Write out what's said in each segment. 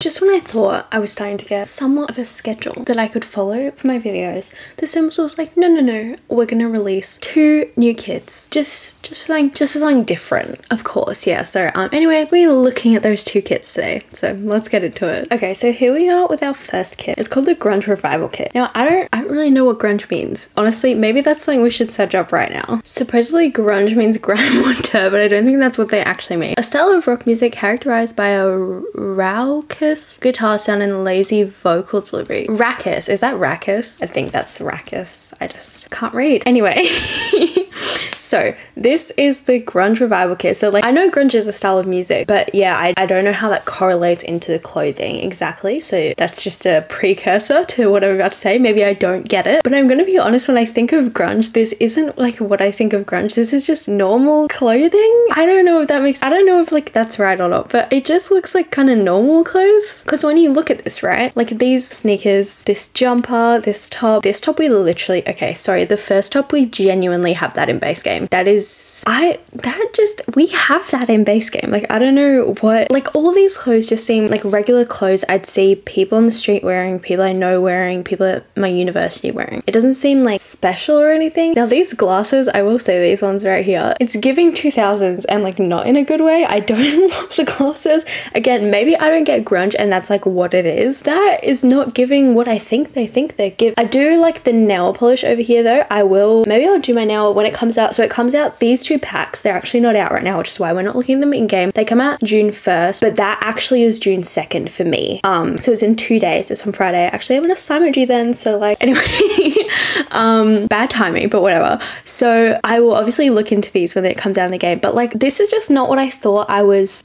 just when I thought I was starting to get somewhat of a schedule that I could follow for my videos, the Sims was like, no, we're gonna release 2 new kits. Just for something different, of course. Yeah, so anyway, we're looking at those 2 kits today, so let's get into it. Okay, so here we are with our first kit. It's called the Grunge Revival Kit. Now, I don't really know what grunge means. Honestly, maybe that's something we should search up right now. Supposedly grunge means grime water, but I don't think that's what they actually mean. A style of rock music characterized by a raucous guitar sound and lazy vocal delivery. Raucous, is that raucous? I think that's raucous. I just can't read. Anyway. So this is the Grunge Revival Kit. So like, I know grunge is a style of music, but yeah, I don't know how that correlates into the clothing exactly. So that's just a precursor to what I'm about to say. Maybe I don't get it, but I'm gonna be honest, when I think of grunge, this isn't like what I think of grunge. This is just normal clothing. I don't know if that makes, I don't know if like that's right or not, but it just looks like kind of normal clothes. Because when you look at this, right, like these sneakers, this jumper, this top we literally, okay, sorry, the first top we genuinely have that in base game. We have that in base game. Like, I don't know what, like all these clothes just seem like regular clothes I'd see people on the street wearing, people I know wearing, people at my university wearing. It doesn't seem like special or anything. Now these glasses, I will say these ones right here, it's giving 2000s and like not in a good way. I don't love the glasses. Again, maybe I don't get grunge and that's like what it is. That is not giving what I think they give. I do like the nail polish over here though. Maybe I'll do my nail when it comes out. So it comes out, these 2 packs, they're actually not out right now, which is why we're not looking at them in game. They come out June 1st, but that actually is June 2nd for me. So it's in 2 days. It's on Friday. I actually have an assignment due then, so like, anyway, bad timing, but whatever. So I will obviously look into these when it comes out in the game, but like, this is just not what I thought I was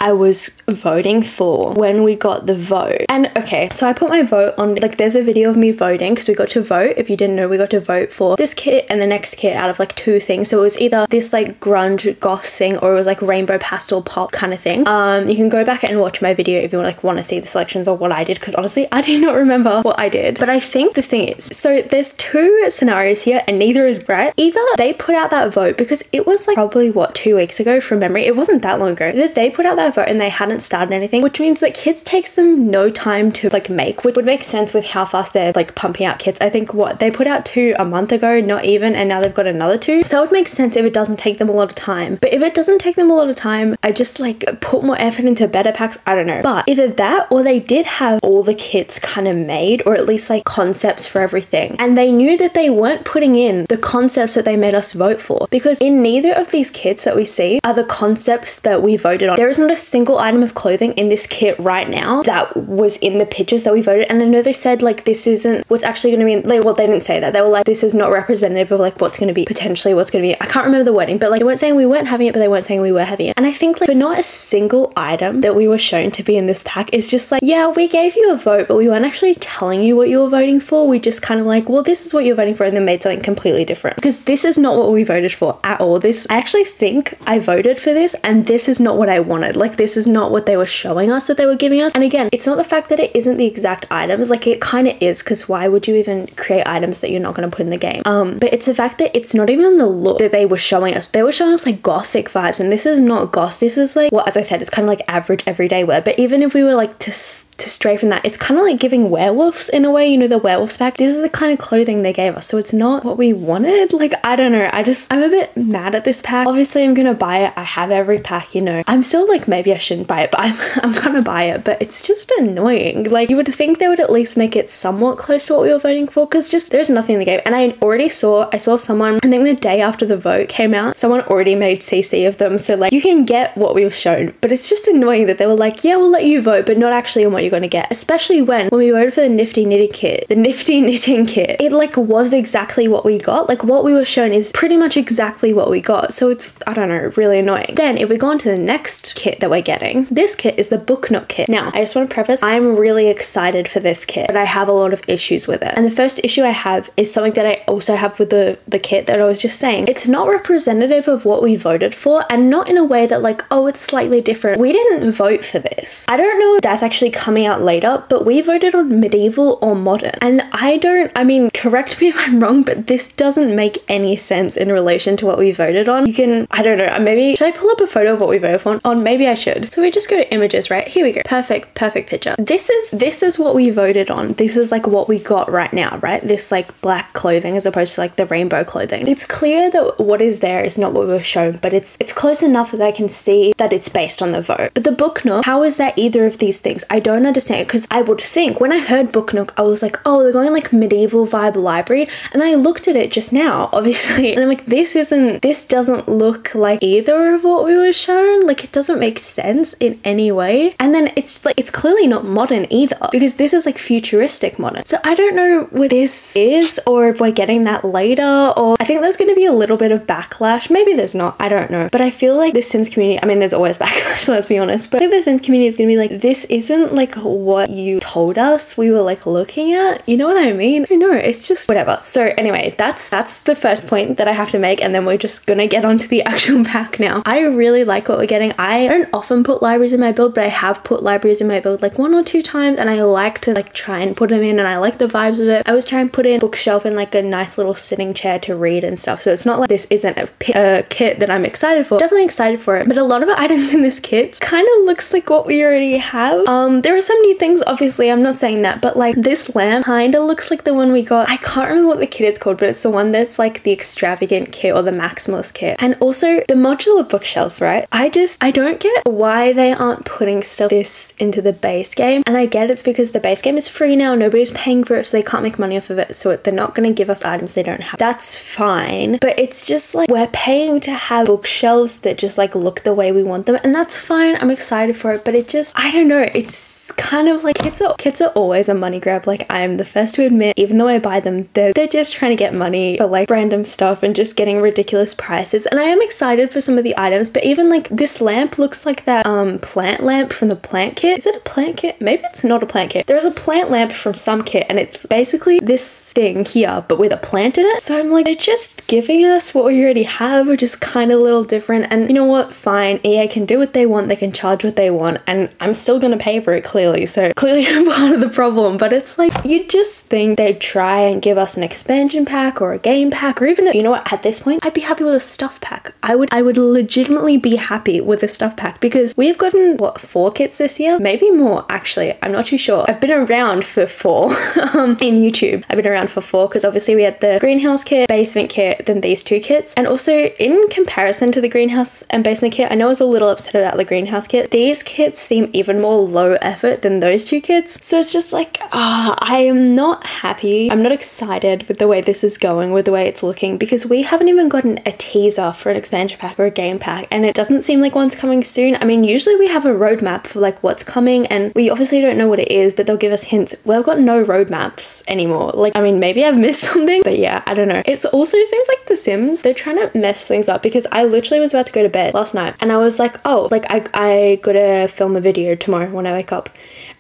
voting for when we got the vote. And okay, so I put my vote on, like, there's a video of me voting because we got to vote. If you didn't know, we got to vote for this kit and the next kit out of like 2 things. So it was either this like grunge goth thing or it was like rainbow pastel pop kind of thing. You can go back and watch my video if you like want to see the selections or what I did, because honestly I do not remember what I did. But I think the thing is, so there's 2 scenarios here and neither is right. Either they put out that vote because it was like probably what, 2 weeks ago from memory. It wasn't that long ago. Either they put out that vote and they hadn't started anything, which means that kits takes them no time to like make, which would make sense with how fast they're like pumping out kits. I think what they put out 2 a month ago, not even, and now they've got another 2. So that would make sense if it doesn't take them a lot of time. But if it doesn't take them a lot of time, I just like put more effort into better packs. I don't know. But either that or they did have all the kits kind of made, or at least like concepts for everything. And they knew that they weren't putting in the concepts that they made us vote for, because in neither of these kits that we see are the concepts that we voted on. There is not a single item of clothing in this kit right now that was in the pictures that we voted. And I know they said like this isn't what's actually going to be in, like, well, they didn't say that. They were like, this is not representative of like what's going to be potentially what's going to be. I can't remember the wording, but like they weren't saying we weren't having it, but they weren't saying we were having it. And I think like for not a single item that we were shown to be in this pack, it's just like, yeah, we gave you a vote, but we weren't actually telling you what you were voting for. We just kind of like, well, this is what you're voting for, and then made something completely different, because this is not what we voted for at all. This, I actually think I voted for this and this is not what I wanted. Like, this is not what they were showing us that they were giving us. And again, it's not the fact that it isn't the exact items, like it kind of is, because why would you even create items that you're not going to put in the game? But it's the fact that it's not even the look that they were showing us. They were showing us like gothic vibes, and this is not goth. This is like, well, as I said, it's kind of like average everyday wear. But even if we were like to stray from that, it's kind of like giving werewolves in a way, you know, the werewolves pack. This is the kind of clothing they gave us, so it's not what we wanted. Like, I don't know, I'm a bit mad at this pack. Obviously I'm gonna buy it. I have every pack, you know. I'm still like, maybe I shouldn't buy it, but I'm gonna buy it. But it's just annoying. Like, you would think they would at least make it somewhat close to what we were voting for, because just there's nothing in the game. And I saw someone, I think the day after the vote came out, someone already made CC of them. So like, you can get what we were shown, but it's just annoying that they were like, yeah, we'll let you vote, but not actually on what you're gonna get. Especially when we voted for the nifty knitting kit, it like was exactly what we got. Like, what we were shown is pretty much exactly what we got. So it's, I don't know, really annoying. Then if we go on to the next kit that we're getting, this kit is the Nook kit. Now, I just want to preface, I'm really excited for this kit, but I have a lot of issues with it. And the first issue I have is something that I also have with the kit that I was just saying. It's not representative of what we voted for, and not in a way that like, oh, it's slightly different. We didn't vote for this. I don't know if that's actually coming out later, but we voted on medieval or modern. And I mean, correct me if I'm wrong, but this doesn't make any sense in relation to what we voted on. You can, I don't know, maybe, should I pull up a photo of what we voted on? Maybe I should. So we just go to images, right? Here we go. Perfect picture. This is what we voted on. This is like what we got right now, right? This like black clothing as opposed to like the rainbow clothing. It's clear that what is there is not what we were shown, but it's close enough that I can see that it's based on the vote. But the Book Nook, how is that either of these things? I don't understand, because I would think when I heard Book Nook, I was like, oh, they're going like medieval vibe library. And then I looked at it just now, obviously, and I'm like, this doesn't look like either of what we were shown. Like, it doesn't make sense in any way. And then it's like, it's clearly not modern either, because this is like futuristic modern. So I don't know what this is, or if we're getting that later, or I think there's going to be a little bit of backlash. Maybe there's not, I don't know. But I feel like the Sims community, I mean, there's always backlash, let's be honest, but I think the Sims community is going to be like, this isn't like what you told us we were like looking at. You know what I mean? I know, it's just whatever. So anyway, that's the first point that I have to make, and then we're just gonna get onto the actual pack now. I really like what we're getting. I don't often put libraries in my build, but I have put libraries in my build like 1 or 2 times, and I like to like try and put them in, and I like the vibes of it. I was trying to put in bookshelf and like a nice little sitting chair to read and stuff, so it's not like this isn't a kit that I'm excited for. Definitely excited for it, but a lot of items in this kit kind of looks like what we already have. There are some new things, obviously, I'm not saying that, but like this lamp kind of looks like the one we got. I can't remember what the kit is called, but it's the one that's like the extravagant kit or the maximalist kit. And also the modular bookshelves, right? I don't get why they aren't putting stuff this into the base game. And I get it's because the base game is free now, nobody's paying for it, so they can't make money off of it, so they're not going to give us items they don't have. That's fine, but it's just like, we're paying to have bookshelves that just like look the way we want them, and that's fine. I'm excited for it, but it just, I don't know, it's kind of like, kits are always a money grab. Like, I'm the first to admit, even though I buy them, they're just trying to get money for like random stuff and just getting ridiculous prices. And I am excited for some of the items, but even like this lamp looks like that plant lamp from the plant kit. Is it a plant kit? Maybe it's not a plant kit. There's a plant lamp from some kit, and it's basically this thing here but with a plant in it. So I'm like, they're just giving us what we already have, which is kind of a little different. And you know what, fine, EA can do what they want, they can charge what they want, and I'm still gonna pay for it, clearly. So clearly I'm part of the problem. But it's like, you just think they'd try and give us an expansion pack or a game pack, or even, you know what, at this point I'd be happy with a stuff pack. I would legitimately be happy with a stuff pack, because we've gotten what, 4 kits this year, maybe more actually, I'm not too sure. I've been around for 4 in YouTube. I've been around for 4 because obviously we had the greenhouse kit, basement kit, then these 2 kits. And also in comparison to the greenhouse and basement kit, I know I was a little upset about the greenhouse kit. These kits seem even more low effort than those 2 kits. So it's just like, I am not happy. I'm not excited with the way this is going, with the way it's looking, because we haven't even gotten a teaser for an expansion pack or a game pack, and it doesn't seem like one's coming soon. I mean, usually we have a roadmap for like what's coming, and we obviously don't know what it is, but they'll give us hints. We've got no roadmaps anymore. Like, I mean, maybe I've missed something, but yeah, I don't know. It also seems like The Sims, they're trying to mess things up, because I literally was about to go to bed last night and I was like, oh, like I gotta film a video tomorrow when I wake up.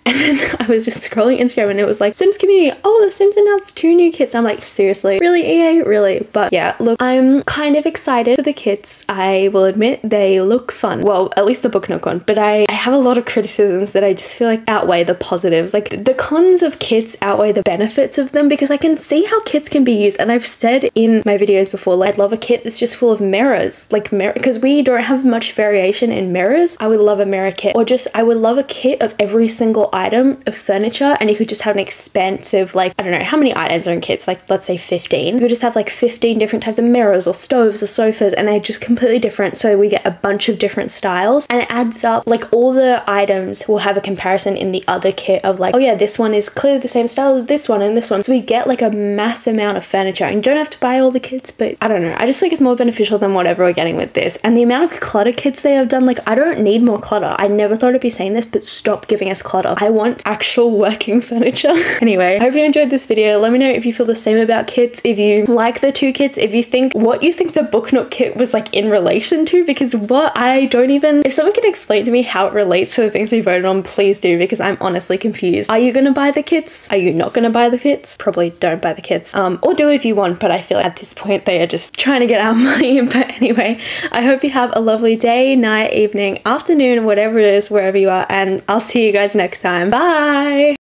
And then I was just scrolling Instagram and it was like, Sims community, oh, The Sims announced 2 new kits. I'm like, seriously? Really, EA? Really? But yeah, look, I'm kind of excited for the kits. I will admit they look fun. Well, at least the Book Nook one. But I have a lot of criticisms that I just feel like outweigh the positives. Like, the cons of kits outweigh the benefits of them, because I can see how kits can be used. And I've said in my videos before, like, I'd love a kit that's just full of mirrors. Like, because we don't have much variation in mirrors. I would love a mirror kit. Or just, I would love a kit of every single item of furniture, and you could just have an expansive, like, I don't know how many items are in kits, like let's say 15. You could just have like 15 different types of mirrors or stoves or sofas, and they're just completely different, so we get a bunch of different styles, and it adds up. Like, all the items will have a comparison in the other kit of like, oh yeah, this one is clearly the same style as this one and this one, so we get like a mass amount of furniture, and you don't have to buy all the kits. But I don't know, I just think it's more beneficial than whatever we're getting with this. And the amount of clutter kits they have done, like, I don't need more clutter. I never thought I'd be saying this, but stop giving us clutter. I want actual working furniture. Anyway, I hope you enjoyed this video. Let me know if you feel the same about kits, if you like the 2 kits, if you think what you think the Book Nook kit was like in relation to, because what I don't even, if someone can explain to me how it relates to the things we voted on, please do, because I'm honestly confused. Are you gonna buy the kits? Are you not gonna buy the kits? Probably don't buy the kits, or do if you want, but I feel like at this point they are just trying to get our money. But anyway, I hope you have a lovely day, night, evening, afternoon, whatever it is, wherever you are, and I'll see you guys next time. Bye!